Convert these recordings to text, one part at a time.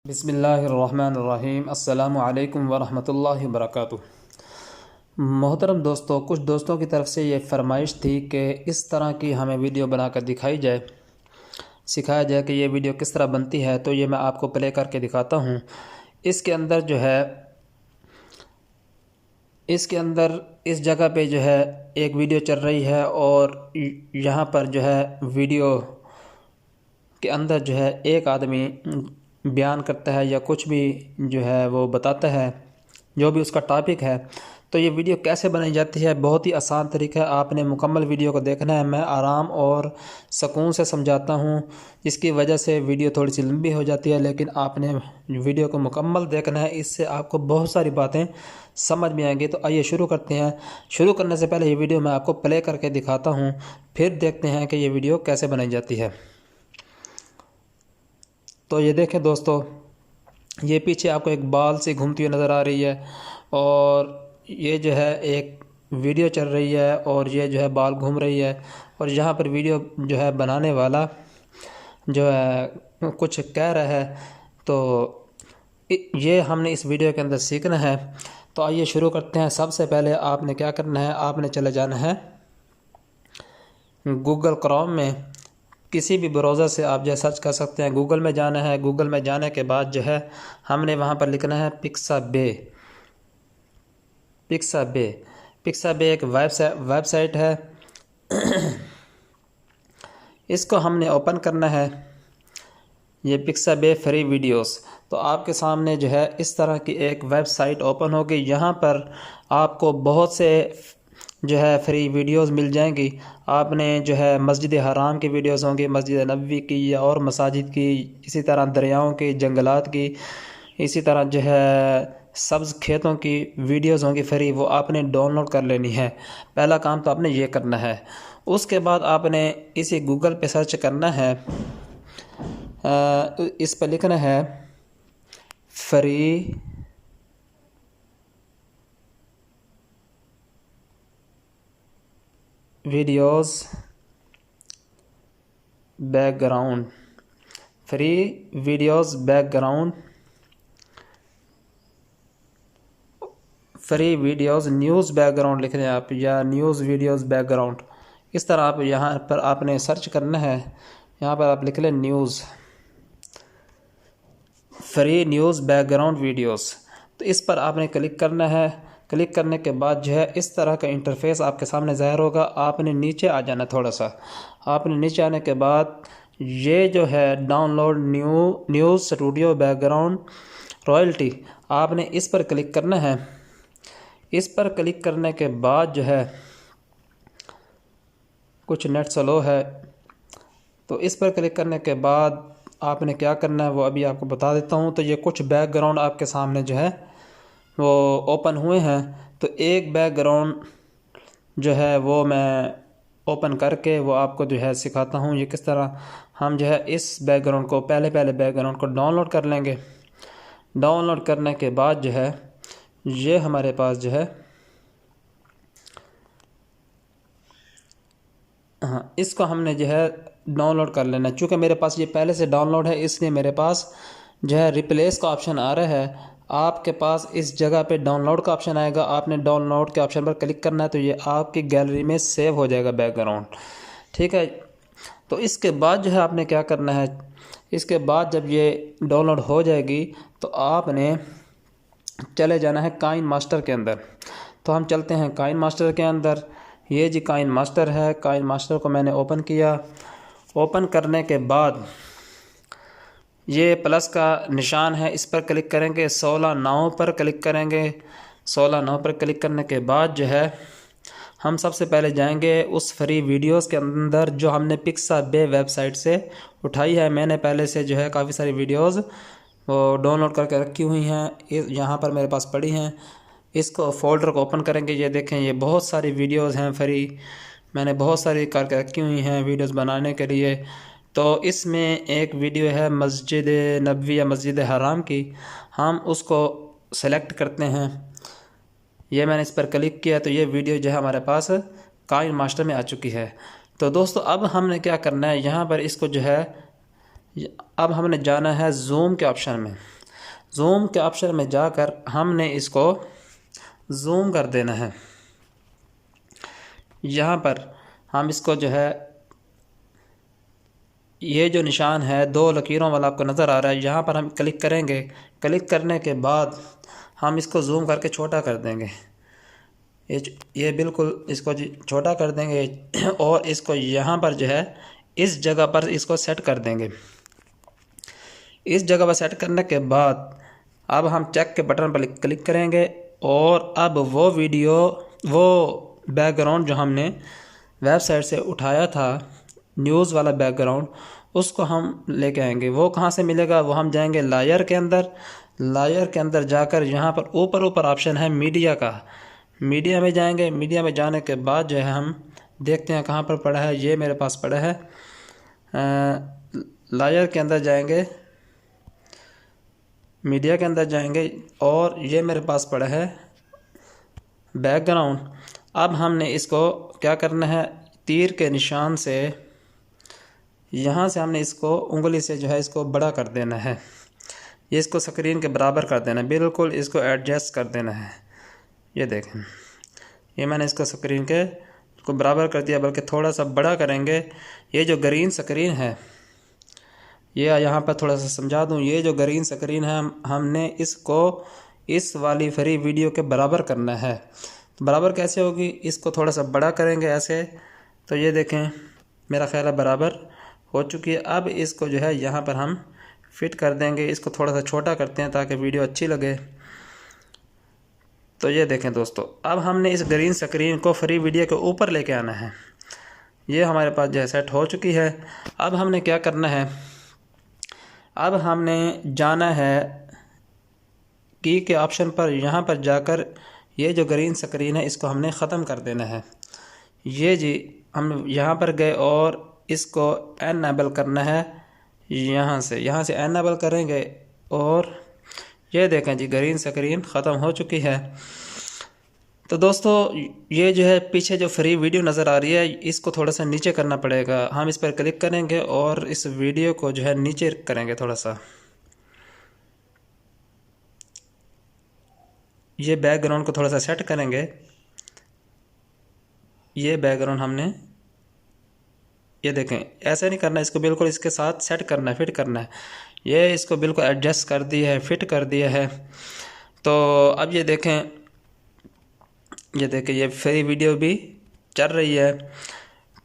बिस्मिल्लाहिर्रहमानिर्रहीम। अस्सलामु अलैकुम वरहमतुल्लाहि वबरकातुहू। मोहतरम दोस्तों, कुछ दोस्तों की तरफ से ये फरमाइश थी कि इस तरह की हमें वीडियो बनाकर दिखाई जाए, सिखाया जाए कि ये वीडियो किस तरह बनती है। तो ये मैं आपको प्ले करके दिखाता हूँ। इसके अंदर जो है इस जगह पे जो है एक वीडियो चल रही है और यहाँ पर जो है वीडियो के अंदर जो है एक आदमी बयान करता है या कुछ भी जो है वो बताता है, जो भी उसका टॉपिक है। तो ये वीडियो कैसे बनाई जाती है, बहुत ही आसान तरीका है। आपने मुकम्मल वीडियो को देखना है। मैं आराम और सुकून से समझाता हूँ, जिसकी वजह से वीडियो थोड़ी सी लंबी हो जाती है, लेकिन आपने वीडियो को मुकम्मल देखना है। इससे आपको बहुत सारी बातें समझ में आएंगी। तो आइए शुरू करते हैं। शुरू करने से पहले ये वीडियो मैं आपको प्ले करके दिखाता हूँ, फिर देखते हैं कि ये वीडियो कैसे बनाई जाती है। तो ये देखें दोस्तों, ये पीछे आपको एक बाल से घूमती हुई नज़र आ रही है और ये जो है एक वीडियो चल रही है और ये जो है बाल घूम रही है। और यहाँ पर वीडियो जो है बनाने वाला जो है कुछ कह रहा है। तो ये हमने इस वीडियो के अंदर सीखना है। तो आइए शुरू करते हैं। सबसे पहले आपने क्या करना है, आपने चले जाना है गूगल क्रोम में। किसी भी ब्राउज़र से आप जो सर्च कर सकते हैं। गूगल में जाना है। गूगल में जाने के बाद जो है हमने वहाँ पर लिखना है पिक्साबे। पिक्साबे एक वेबसाइट है। इसको हमने ओपन करना है। ये पिक्साबे फ्री वीडियोस। तो आपके सामने जो है इस तरह की एक वेबसाइट ओपन होगी। यहाँ पर आपको बहुत से जो है फ्री वीडियोस मिल जाएंगी। आपने जो है मस्जिद हराम की वीडियोस होंगी, मस्जिद नबवी की या और मसाजिद की, इसी तरह दरियाओं की, जंगलात की, इसी तरह जो है सब्ज़ खेतों की वीडियोस होंगी फ्री। वो आपने डाउनलोड कर लेनी है। पहला काम तो आपने ये करना है। उसके बाद आपने इसी गूगल पे सर्च करना है। इस पर लिखना है free videos background, free videos background, free videos news background लिख रहे हैं आप, या न्यूज़ वीडियोस बैकग्राउंड। इस तरह आप यहाँ पर आपने सर्च करना है। यहाँ पर आप लिख लें news, free news background videos. तो इस पर आपने क्लिक करना है। क्लिक करने के बाद जो है इस तरह का इंटरफेस आपके सामने ज़ाहिर होगा। आपने नीचे आ जाना थोड़ा सा। आपने नीचे आने के बाद ये जो है download news studio background royalty, आपने इस पर क्लिक करना है। इस पर क्लिक करने के बाद जो है कुछ नेट स्लो है, तो इस पर क्लिक करने के बाद आपने क्या करना है वो अभी आपको बता देता हूँ। तो ये कुछ बैकग्राउंड आपके सामने जो है वो ओपन हुए हैं। तो एक बैकग्राउंड जो है वो मैं ओपन करके वो आपको जो है सिखाता हूँ ये किस तरह हम जो है इस बैकग्राउंड को पहले बैकग्राउंड को डाउनलोड कर लेंगे। डाउनलोड करने के बाद जो है ये हमारे पास जो है हाँ, इसको हमने जो है डाउनलोड कर लेना। चूँकि मेरे पास ये पहले से डाउनलोड है, इसलिए मेरे पास जो है रिप्लेस का ऑप्शन आ रहा है। आपके पास इस जगह पे डाउनलोड का ऑप्शन आएगा। आपने डाउनलोड के ऑप्शन पर क्लिक करना है, तो ये आपकी गैलरी में सेव हो जाएगा बैकग्राउंड। ठीक है। तो इसके बाद जो है आपने क्या करना है, इसके बाद जब ये डाउनलोड हो जाएगी तो आपने चले जाना है काइन मास्टर के अंदर। तो हम चलते हैं काइन मास्टर के अंदर। ये जी काइन मास्टर है। काइन मास्टर को मैंने ओपन किया। ओपन करने के बाद ये प्लस का निशान है, इस पर क्लिक करेंगे। 16/9 पर क्लिक करेंगे। 16/9 पर क्लिक करने के बाद जो है हम सबसे पहले जाएंगे उस फ्री वीडियोस के अंदर जो हमने पिक्साबे वेबसाइट से उठाई है। मैंने पहले से जो है काफ़ी सारी वीडियोस वो डाउनलोड करके रखी हुई हैं, यहाँ पर मेरे पास पड़ी हैं। इसको फोल्डर को ओपन करेंगे। ये देखें, ये बहुत सारी वीडियोस हैं फ्री। मैंने बहुत सारी करके रखी हुई हैं वीडियोस बनाने के लिए। तो इसमें एक वीडियो है मस्जिद नबवी या मस्जिद हराम की। हम उसको सेलेक्ट करते हैं। ये मैंने इस पर क्लिक किया तो ये वीडियो जो है हमारे पास काइन मास्टर में आ चुकी है। तो दोस्तों अब हमने क्या करना है, यहाँ पर इसको जो है अब हमने जाना है जूम के ऑप्शन में। जूम के ऑप्शन में जाकर हमने इसको जूम कर देना है। यहाँ पर हम इसको जो है, ये जो निशान है 2 लकीरों वाला आपको नज़र आ रहा है, यहाँ पर हम क्लिक करेंगे। क्लिक करने के बाद हम इसको जूम करके छोटा कर देंगे। ये बिल्कुल इसको छोटा कर देंगे और इसको यहाँ पर जो है इस जगह पर इसको सेट कर देंगे। इस जगह पर सेट करने के बाद अब हम चेक के बटन पर क्लिक करेंगे और अब वो वीडियो, वो बैकग्राउंड जो हमने वेबसाइट से उठाया था, न्यूज़ वाला बैकग्राउंड, उसको हम लेके आएंगे। वो कहाँ से मिलेगा? वो हम जाएंगे लायर के अंदर। लायर के अंदर जाकर यहाँ पर ऊपर ऑप्शन है मीडिया का, मीडिया में जाएंगे। मीडिया में जाने के बाद जो है हम देखते हैं कहाँ पर पड़ा है। ये मेरे पास पड़ा है, लायर के अंदर जाएंगे, मीडिया के अंदर जाएंगे और ये मेरे पास पड़ा है बैकग्राउंड। अब हमने इसको क्या करना है, तीर के निशान से यहाँ से हमने इसको उंगली से जो है इसको बड़ा कर देना है। ये इसको स्क्रीन के बराबर कर देना है, बिल्कुल इसको एडजस्ट कर देना है। ये देखें, ये मैंने इसको स्क्रीन के को बराबर कर दिया, बल्कि थोड़ा सा बड़ा करेंगे। ये जो ग्रीन स्क्रीन है, ये यहाँ पर थोड़ा सा समझा दूँ, ये जो ग्रीन स्क्रीन है हमने इसको इस वाली फ्री वीडियो के बराबर करना है। तो बराबर कैसे होगी? इसको थोड़ा सा बड़ा करेंगे ऐसे, तो ये देखें मेरा ख्याल है बराबर हो चुकी है। अब इसको जो है यहाँ पर हम फिट कर देंगे। इसको थोड़ा सा छोटा करते हैं ताकि वीडियो अच्छी लगे। तो ये देखें दोस्तों, अब हमने इस ग्रीन स्क्रीन को फ्री वीडियो के ऊपर लेके आना है। ये हमारे पास जो है सेट हो चुकी है। अब हमने क्या करना है, अब हमने जाना है की के ऑप्शन पर। यहाँ पर जाकर ये जो ग्रीन स्क्रीन है इसको हमने ख़त्म कर देना है। ये जी हम यहाँ पर गए और इसको एनेबल करना है। यहाँ से एनेबल करेंगे और ये देखें जी ग्रीन स्क्रीन ख़त्म हो चुकी है। तो दोस्तों ये जो है पीछे जो फ्री वीडियो नज़र आ रही है, इसको थोड़ा सा नीचे करना पड़ेगा। हम इस पर क्लिक करेंगे और इस वीडियो को जो है नीचे करेंगे थोड़ा सा। ये बैकग्राउंड को थोड़ा सा सेट करेंगे। ये बैकग्राउंड हमने, ये देखें ऐसे नहीं करना, इसको बिल्कुल इसके साथ सेट करना है, फिट करना है। ये इसको बिल्कुल एडजस्ट कर दिया है, फिट कर दिया है। तो अब ये देखें ये फ्री वीडियो भी चल रही है।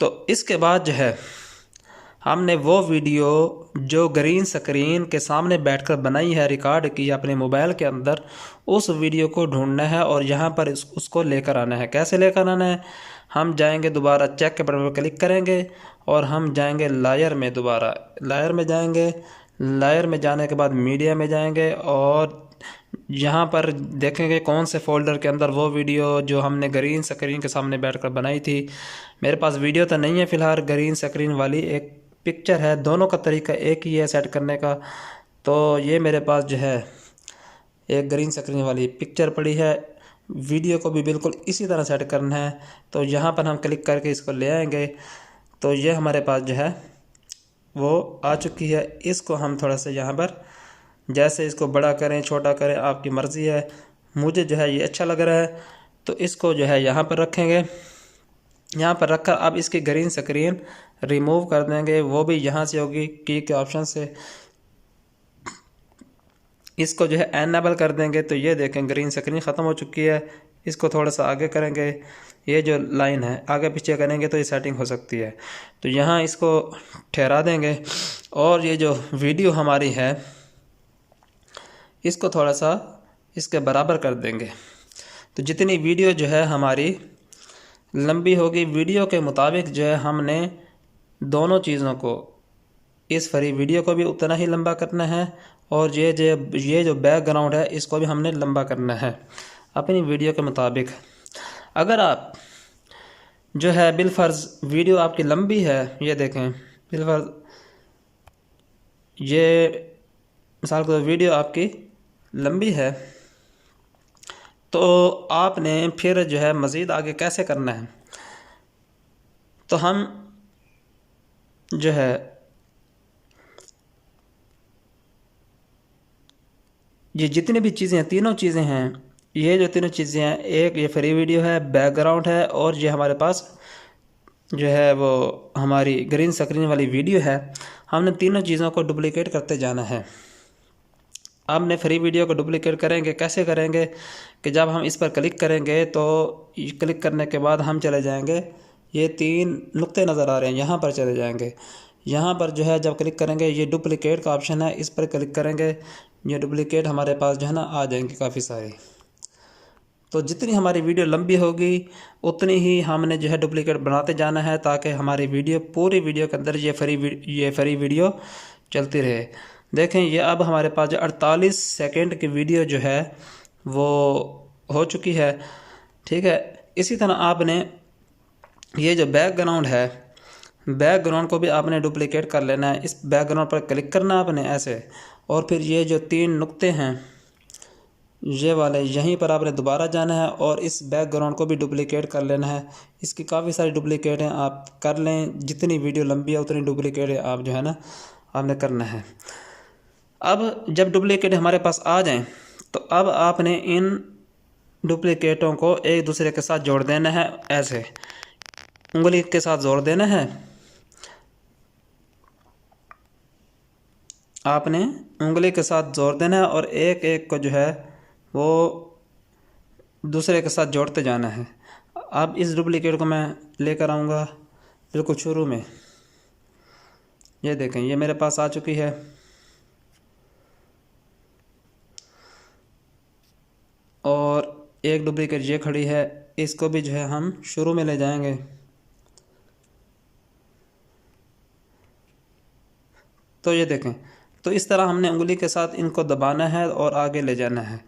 तो इसके बाद जो है हमने वो वीडियो जो ग्रीन स्क्रीन के सामने बैठकर बनाई है, रिकॉर्ड की अपने मोबाइल के अंदर, उस वीडियो को ढूंढना है और यहाँ पर उसको लेकर आना है। कैसे लेकर आना है? हम जाएंगे दोबारा चेक के बटन पर क्लिक करेंगे और हम जाएंगे लायर में, दोबारा लायर में जाएंगे। लायर में जाने के बाद मीडिया में जाएंगे और यहाँ पर देखेंगे कौन से फोल्डर के अंदर वो वीडियो जो हमने ग्रीन स्क्रीन के सामने बैठकर बनाई थी। मेरे पास वीडियो तो नहीं है फ़िलहाल, ग्रीन स्क्रीन वाली एक पिक्चर है। दोनों का तरीका एक ही है सेट करने का। तो ये मेरे पास जो है एक ग्रीन स्क्रीन वाली पिक्चर पड़ी है। वीडियो को भी बिल्कुल इसी तरह सेट करना है। तो यहाँ पर हम क्लिक करके इसको ले आएंगे। तो ये हमारे पास जो है वो आ चुकी है। इसको हम थोड़ा सा यहाँ पर जैसे इसको बड़ा करें छोटा करें आपकी मर्ज़ी है। मुझे जो है ये अच्छा लग रहा है तो इसको जो है यहाँ पर रखेंगे। यहाँ पर रखकर अब इसकी ग्रीन स्क्रीन रिमूव कर देंगे, वो भी यहाँ से होगी की के ऑप्शन से। इसको जो है एनेबल कर देंगे। तो ये देखें ग्रीन स्क्रीन ख़त्म हो चुकी है। इसको थोड़ा सा आगे करेंगे, ये जो लाइन है आगे पीछे करेंगे तो ये सेटिंग हो सकती है। तो यहाँ इसको ठहरा देंगे और ये जो वीडियो हमारी है इसको थोड़ा सा इसके बराबर कर देंगे। तो जितनी वीडियो जो है हमारी लंबी होगी, वीडियो के मुताबिक जो है हमने दोनों चीज़ों को, इस फ्री वीडियो को भी उतना ही लंबा करना है और ये जो बैकग्राउंड है इसको भी हमने लंबा करना है अपनी वीडियो के मुताबिक। अगर आप जो है बिलफर्ज वीडियो आपकी लंबी है, ये देखें बिलफर्ज ये मिसाल को वीडियो आपकी लंबी है, तो आपने फिर जो है मज़ीद आगे कैसे करना है? तो हम जो है ये जितनी भी चीज़ें हैं, तीनों चीज़ें हैं, ये जो तीनों चीज़ें हैं, एक ये फ्री वीडियो है, बैकग्राउंड है, और ये हमारे पास जो है वो हमारी ग्रीन स्क्रीन वाली वीडियो है। हमने तीनों चीज़ों को डुप्लीकेट करते जाना है। अब हमने फ्री वीडियो को डुप्लीकेट करेंगे, कैसे करेंगे कि जब हम इस पर क्लिक करेंगे तो क्लिक करने के बाद हम चले जाएंगे, ये 3 नुक्ते नज़र आ रहे हैं, यहाँ पर चले जाएंगे। यहाँ पर जो है जब क्लिक करेंगे, ये डुप्लीकेट का ऑप्शन है, इस पर क्लिक करेंगे, ये डुप्लीकेट हमारे पास जो है ना आ जाएंगे काफ़ी सारी। तो जितनी हमारी वीडियो लंबी होगी उतनी ही हमने जो है डुप्लीकेट बनाते जाना है, ताकि हमारी वीडियो पूरी वीडियो के अंदर ये फ्री वीडियो चलती रहे। देखें, ये अब हमारे पास जो 48 सेकंड की वीडियो जो है वो हो चुकी है। ठीक है, इसी तरह आपने ये जो बैकग्राउंड है, बैकग्राउंड को भी आपने डुप्लीकेट कर लेना है। इस बैकग्राउंड पर क्लिक करना है आपने ऐसे, और फिर ये जो 3 नुक्ते हैं ये वाले, यहीं पर आपने दोबारा जाना है और इस बैकग्राउंड को भी डुप्लीकेट कर लेना है। इसकी काफ़ी सारी डुप्लीकेट हैं, आप कर लें, जितनी वीडियो लंबी है उतनी डुप्लीकेट है आप जो है ना आपने करना है। अब जब डुप्लीकेट हमारे पास आ जाएं तो अब आपने इन डुप्लीकेटों को एक दूसरे के साथ जोड़ देना है, ऐसे उंगली के साथ जोड़ देना है। आपने उंगली के साथ जोड़ देना है और एक एक को जो है वो दूसरे के साथ जोड़ते जाना है। अब इस डुप्लीकेट को मैं लेकर आऊँगा बिल्कुल शुरू में। ये देखें, ये मेरे पास आ चुकी है, और एक डुप्लीकेट ये खड़ी है, इसको भी जो है हम शुरू में ले जाएंगे। तो ये देखें, तो इस तरह हमने उंगली के साथ इनको दबाना है और आगे ले जाना है,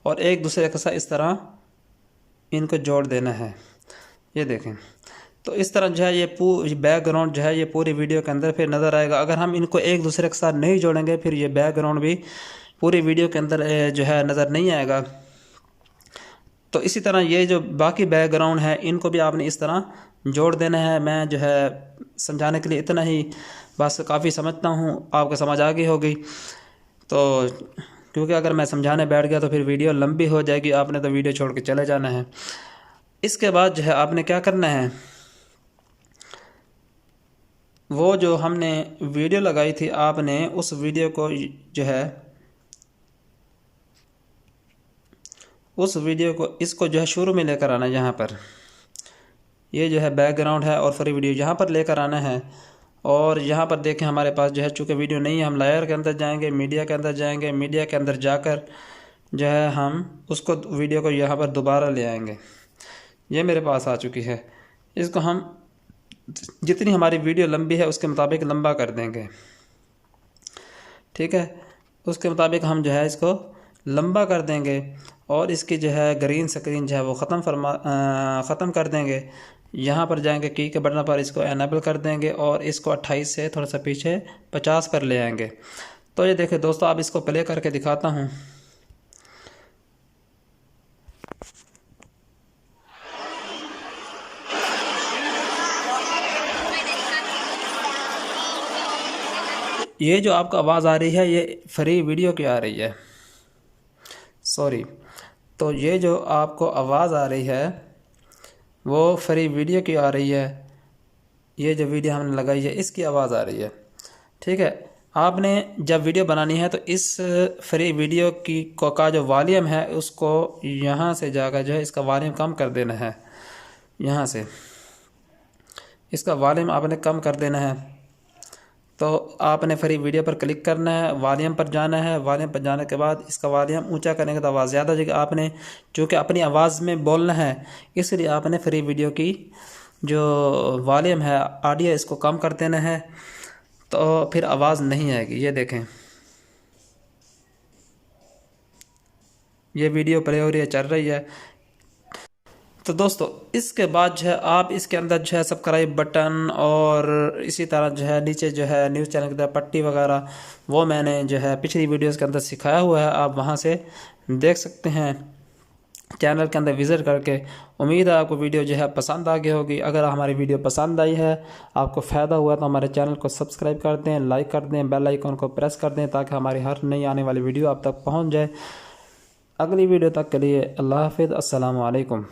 और एक दूसरे के साथ इस तरह इनको जोड़ देना है। ये देखें, तो इस तरह जो है ये पूरी बैकग्राउंड जो है ये पूरी वीडियो के अंदर फिर नज़र आएगा। अगर हम इनको एक दूसरे के साथ नहीं जोड़ेंगे फिर ये बैकग्राउंड भी पूरी वीडियो के अंदर जो है नज़र नहीं आएगा। तो इसी तरह ये जो बाकी बैकग्राउंड है इनको भी आपने इस तरह जोड़ देना है। मैं जो है समझाने के लिए इतना ही बस काफ़ी समझता हूँ, आपको समझ आ गई होगी। तो क्योंकि अगर मैं समझाने बैठ गया तो फिर वीडियो लंबी हो जाएगी, आपने तो वीडियो छोड़ के चले जाना है। इसके बाद जो है आपने क्या करना है, वो जो हमने वीडियो लगाई थी आपने उस वीडियो को जो है उस वीडियो को इसको जो है शुरू में लेकर आना है। यहाँ पर ये जो है बैकग्राउंड है और फ्री वीडियो यहाँ पर लेकर आना है। और यहाँ पर देखें हमारे पास जो है चूँकि वीडियो नहीं है, हम लेयर के अंदर जाएंगे, मीडिया के अंदर जाएंगे, मीडिया के अंदर जाकर जो है हम उसको वीडियो को यहाँ पर दोबारा ले आएंगे। ये मेरे पास आ चुकी है, इसको हम जितनी हमारी वीडियो लंबी है उसके मुताबिक लंबा कर देंगे। ठीक है, उसके मुताबिक हम जो है इसको लंबा कर देंगे और इसकी जो है ग्रीन स्क्रीन जो है वो ख़त्म कर देंगे। यहाँ पर जाएंगे की के बटन पर, इसको एनेबल कर देंगे और इसको 28 से थोड़ा सा पीछे 50 पर ले आएंगे। तो ये देखिए दोस्तों, अब इसको प्ले करके दिखाता हूँ। ये जो आपको आवाज़ आ रही है ये फ्री वीडियो की आ रही है, सॉरी। तो ये जो आपको आवाज़ आ रही है वो फ्री वीडियो की आ रही है। ये जो वीडियो हमने लगाई है इसकी आवाज़ आ रही है। ठीक है, आपने जब वीडियो बनानी है तो इस फ्री वीडियो की का जो वॉल्यूम है उसको यहाँ से जाकर जो है इसका वॉल्यूम कम कर देना है। यहाँ से इसका वॉल्यूम आपने कम कर देना है। तो आपने फ्री वीडियो पर क्लिक करना है, वॉल्यूम पर जाना है, वॉल्यूम पर जाने के बाद इसका वॉल्यूम ऊंचा करेंगे तो आवाज़ ज़्यादा हो जाएगी। आपने चूँकि अपनी आवाज़ में बोलना है इसलिए आपने फ्री वीडियो की जो वॉल्यूम है ऑडियो इसको कम कर देना है, तो फिर आवाज़ नहीं आएगी। ये देखें, ये वीडियो प्ले हो रही है, चल रही है। तो दोस्तों इसके बाद जो है आप इसके अंदर जो है सब्सक्राइब बटन और इसी तरह जो है नीचे जो है न्यूज़ चैनल की तरह पट्टी वगैरह वो मैंने जो है पिछली वीडियोस के अंदर सिखाया हुआ है, आप वहां से देख सकते हैं। चैनल के अंदर विज़िट करके। उम्मीद है आपको वीडियो जो है पसंद आ गई होगी। अगर हमारी वीडियो पसंद आई है, आपको फ़ायदा हुआ, तो हमारे चैनल को सब्सक्राइब कर दें, लाइक कर दें, बेल आइकन को प्रेस कर दें ताकि हमारी हर नई आने वाली वीडियो आप तक पहुंच जाए। अगली वीडियो तक के लिए अल्लाह हाफ़िज़, अस्सलामु अलैकुम।